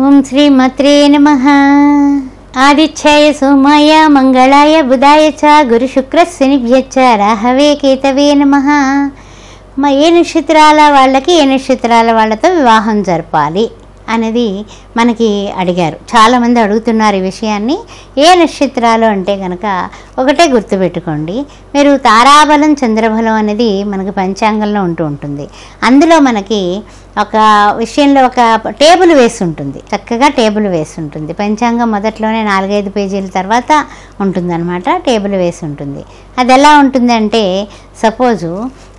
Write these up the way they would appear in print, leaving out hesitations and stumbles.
ఓం శ్రీమాత్రే నమః. ఆదిత్యాయ సోమాయ మంగళాయ బుధాయ చ గురు శుక్ర శనిభ్యశ్చ రాహవే కేతవే నమః. ఏ నక్షత్రాల వాళ్ళకి ఏ నక్షత్రాల వాళ్ళతో వివాహం జరపాలి అనేది మనకి అడిగారు. చాలామంది అడుగుతున్నారు ఈ విషయాన్ని. ఏ నక్షత్రాలు అంటే కనుక ఒకటే గుర్తుపెట్టుకోండి, మీరు తారాబలం చంద్రబలం అనేది మనకి పంచాంగంలో ఉంటుంది. అందులో మనకి ఒక విషయంలో ఒక టేబుల్ వేసి ఉంటుంది, చక్కగా టేబుల్ వేసి ఉంటుంది. పంచాంగం మొదట్లోనే 4-5 పేజీల తర్వాత ఉంటుందన్నమాట, టేబుల్ వేసి ఉంటుంది. అది ఎలా ఉంటుంది అంటే, సపోజు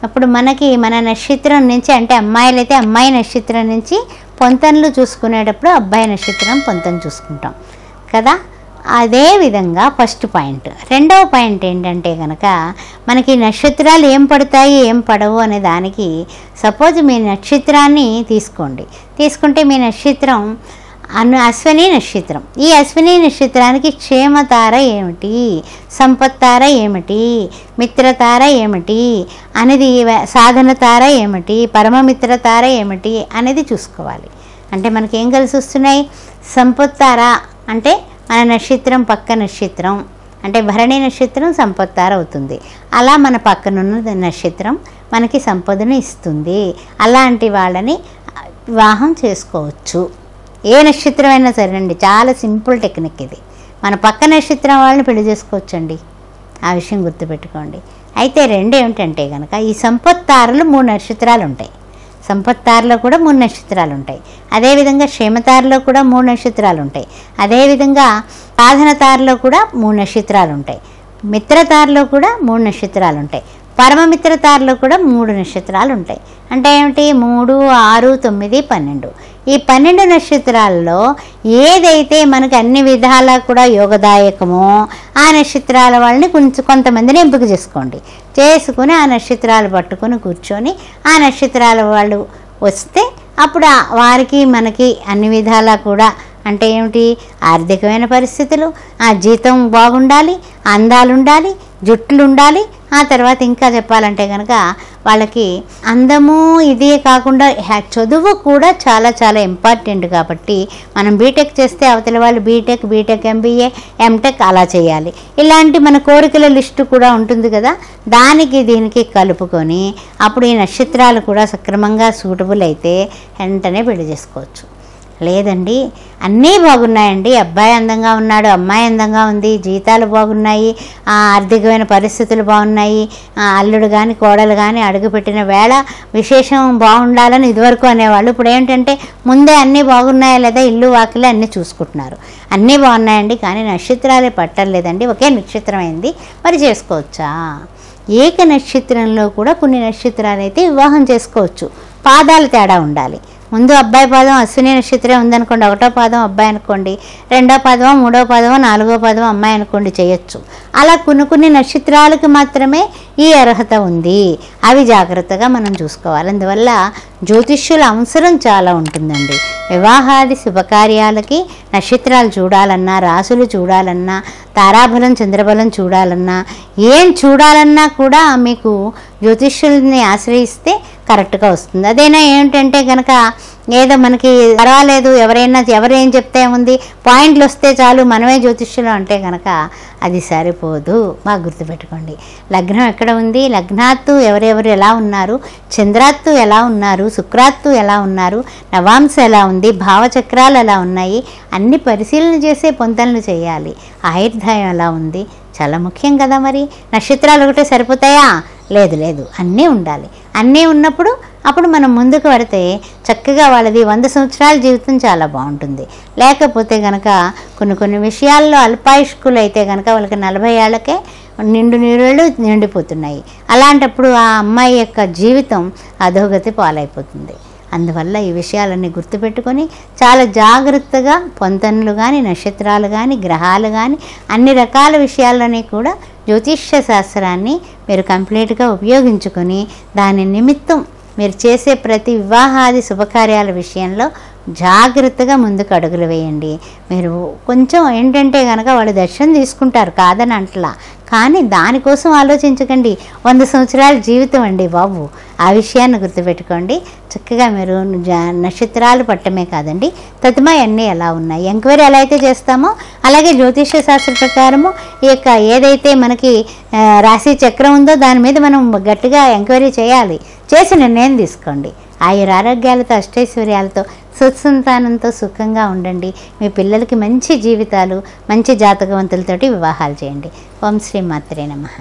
అప్పుడు మనకి మన నక్షత్రం నుంచి, అంటే అమ్మాయిలైతే అమ్మాయి నక్షత్రం నుంచి పొంతనలు చూసుకునేటప్పుడు అబ్బాయి నక్షత్రం పొంతన చూసుకుంటాం కదా. అదే విధంగా ఫస్ట్ పాయింట్. రెండవ పాయింట్ ఏంటంటే కనుక మనకి నక్షత్రాలు ఏం పడతాయి ఏం పడవు అనే దానికి, సపోజ్ మీ నక్షత్రాన్ని తీసుకుంటే మీ నక్షత్రం అశ్విని నక్షత్రం. ఈ అశ్విని నక్షత్రానికి క్షేమతార ఏమిటి, సంపత్తార ఏమిటి, మిత్రతార ఏమిటి అనేది, సాధన తార ఏమిటి, పరమమిత్రతార ఏమిటి అనేది చూసుకోవాలి. అంటే మనకేం కలిసి వస్తున్నాయి? సంపత్తార అంటే మన నక్షత్రం పక్క నక్షత్రం, అంటే భరణి నక్షత్రం సంపత్తార అవుతుంది. అలా మన పక్కనున్న నక్షత్రం మనకి సంపదను ఇస్తుంది. అలాంటి వాళ్ళని వివాహం చేసుకోవచ్చు. ఏ నక్షత్రం అయినా సరేనండి, చాలా సింపుల్ టెక్నిక్ ఇది. మన పక్క నక్షత్రం వాళ్ళని పెళ్లి చేసుకోవచ్చండి, ఆ విషయం గుర్తుపెట్టుకోండి. అయితే రెండు ఏమిటంటే కనుక, ఈ సంపత్తారలు 3 నక్షత్రాలు ఉంటాయి. సంపత్తారలో కూడా 3 నక్షత్రాలు ఉంటాయి. అదేవిధంగా క్షేమతారలో కూడా 3 నక్షత్రాలు ఉంటాయి. అదేవిధంగా సాధనతారలో కూడా 3 నక్షత్రాలు ఉంటాయి. మిత్రతారలో కూడా 3 నక్షత్రాలు ఉంటాయి. పరమమిత్రతారలో కూడా 3 నక్షత్రాలు ఉంటాయి. అంటే ఏమిటి? 3, 6, 9, 12. ఈ 12 నక్షత్రాల్లో ఏదైతే మనకి అన్ని విధాలా కూడా యోగదాయకమో ఆ నక్షత్రాల వాళ్ళని కొంతమందిని ఎంపిక చేసుకుని ఆ నక్షత్రాలు పట్టుకొని కూర్చొని ఆ నక్షత్రాల వాళ్ళు వస్తే అప్పుడు వారికి మనకి అన్ని విధాలా కూడా, అంటే ఏమిటి, ఆర్థికమైన పరిస్థితులు, ఆ జీతం బాగుండాలి, అందాలు ఉండాలి, జుట్లు ఉండాలి. ఆ తర్వాత ఇంకా చెప్పాలంటే కనుక వాళ్ళకి అందము ఇదే కాకుండా చదువు కూడా చాలా చాలా ఇంపార్టెంట్. కాబట్టి మనం బీటెక్ చేస్తే అవతల వాళ్ళు బీటెక్ ఎంబీఏ ఎంటెక్ అలా చేయాలి. ఇలాంటి మన కోరికల లిస్టు కూడా ఉంటుంది కదా, దానికి దీనికి కలుపుకొని అప్పుడు ఈ నక్షత్రాలు కూడా సక్రమంగా సూటబుల్ అయితే వెంటనే పెళ్లి చేసుకోవచ్చు. లేదండి అన్నీ బాగున్నాయండి, అబ్బాయి అందంగా ఉన్నాడు, అమ్మాయి అందంగా ఉంది, జీతాలు బాగున్నాయి, ఆర్థికమైన పరిస్థితులు బాగున్నాయి, అల్లుడు కానీ కోడలు కానీ అడుగుపెట్టిన వేళ విశేషం బాగుండాలని ఇదివరకు అనేవాళ్ళు. ఇప్పుడు ఏంటంటే ముందే అన్నీ బాగున్నాయా లేదా, ఇల్లు వాకిలే అన్నీ చూసుకుంటున్నారు. అన్నీ బాగున్నాయండి కానీ నక్షత్రాలే పట్టలేదండి, ఒకే నక్షత్రం అయింది, మరి చేసుకోవచ్చా? ఏక నక్షత్రంలో కూడా కొన్ని నక్షత్రాలు అయితే వివాహం చేసుకోవచ్చు. పాదాలు తేడా ఉండాలి. ముందు అబ్బాయి పాదం అశ్విని నక్షత్రం ఉందనుకోండి, 1వ పాదం అబ్బాయి అనుకోండి, 2వ పాదం 3వ పాదం 4వ పాదం అమ్మాయి అనుకోండి, చేయొచ్చు. అలా కొన్ని నక్షత్రాలకు మాత్రమే ఈ అర్హత ఉంది. అవి జాగ్రత్తగా మనం చూసుకోవాలి. అందువల్ల జ్యోతిష్యుల అవసరం చాలా ఉంటుందండి. వివాహాది శుభకార్యాలకి నక్షత్రాలు చూడాలన్నా, రాసులు చూడాలన్నా, తారాబలం చంద్రబలం చూడాలన్నా, ఏం చూడాలన్నా కూడా మీకు జ్యోతిష్యుల్ని ఆశ్రయిస్తే కరెక్ట్గా వస్తుంది. అదేనా ఏంటంటే కనుక ఏదో మనకి పర్వాలేదు, ఎవరేం చెప్తే ఉంది, పాయింట్లు వస్తే చాలు మనమే జ్యోతిష్యులు అంటే కనుక అది సరిపోదు. బాగా గుర్తుపెట్టుకోండి. లగ్నం ఎక్కడ ఉంది, లగ్నాత్తు ఎవరెవరు ఎలా ఉన్నారు, చంద్రాత్తు ఎలా ఉన్నారు, శుక్రాత్తు ఎలా ఉన్నారు, నవాంశ ఎలా ఉంది, భావచక్రాలు ఎలా ఉన్నాయి, అన్ని పరిశీలన చేసే పొంతనలు చేయాలి. ఆయుర్దాయం ఎలా ఉంది, చాలా ముఖ్యం కదా. మరి నక్షత్రాలు ఒకటే సరిపోతాయా? లేదు, అన్నీ ఉండాలి. అన్నీ ఉన్నప్పుడు అప్పుడు మనం ముందుకు పడితే చక్కగా వాళ్ళది 100 సంవత్సరాల జీవితం చాలా బాగుంటుంది. లేకపోతే కనుక కొన్ని విషయాల్లో అల్పాయుష్కులు అయితే కనుక వాళ్ళకి 40 ఏళ్లకే నిండు నీళ్ళు నిండిపోతున్నాయి. అలాంటప్పుడు ఆ అమ్మాయి యొక్క జీవితం అధోగతి పాలైపోతుంది. అందువల్ల ఈ విషయాలన్నీ గుర్తుపెట్టుకొని చాలా జాగ్రత్తగా పొంతనలు కానీ, నక్షత్రాలు కానీ, గ్రహాలు కానీ, అన్ని రకాల విషయాలని కూడా జ్యోతిష్య శాస్త్రాన్ని మీరు కంప్లీట్గా ఉపయోగించుకొని దాని నిమిత్తం మీరు చేసే ప్రతి వివాహాది శుభకార్యాల విషయంలో జాగ్రత్తగా ముందుకు అడుగులు వేయండి. మీరు కొంచెం ఏంటంటే కనుక వాళ్ళు దర్శనం తీసుకుంటారు కాదని అంటలా, కానీ దానికోసం ఆలోచించకండి. 100 సంవత్సరాల జీవితం అండి బాబు. ఆ విషయాన్ని గుర్తుపెట్టుకోండి. చక్కగా మీరు నక్షత్రాలు పట్టమే కాదండి, తతిమా అన్నీ ఎలా ఉన్నాయి, ఎంక్వైరీ ఎలా అయితే చేస్తామో అలాగే జ్యోతిష్య శాస్త్ర ప్రకారము ఈ యొక్క ఏదైతే మనకి రాశి చక్రం ఉందో దాని మీద మనం గట్టిగా ఎంక్వైరీ చేయాలి. చేసి నిర్ణయం తీసుకోండి. ఆయురారోగ్యాలతో అష్టైశ్వర్యాలతో సుసంతానంతో సుఖంగా ఉండండి. మీ పిల్లలకి మంచి జీవితాలు, మంచి జాతకవంతులతోటి వివాహాలు చేయండి. ఓం శ్రీ మాత్రే నమః.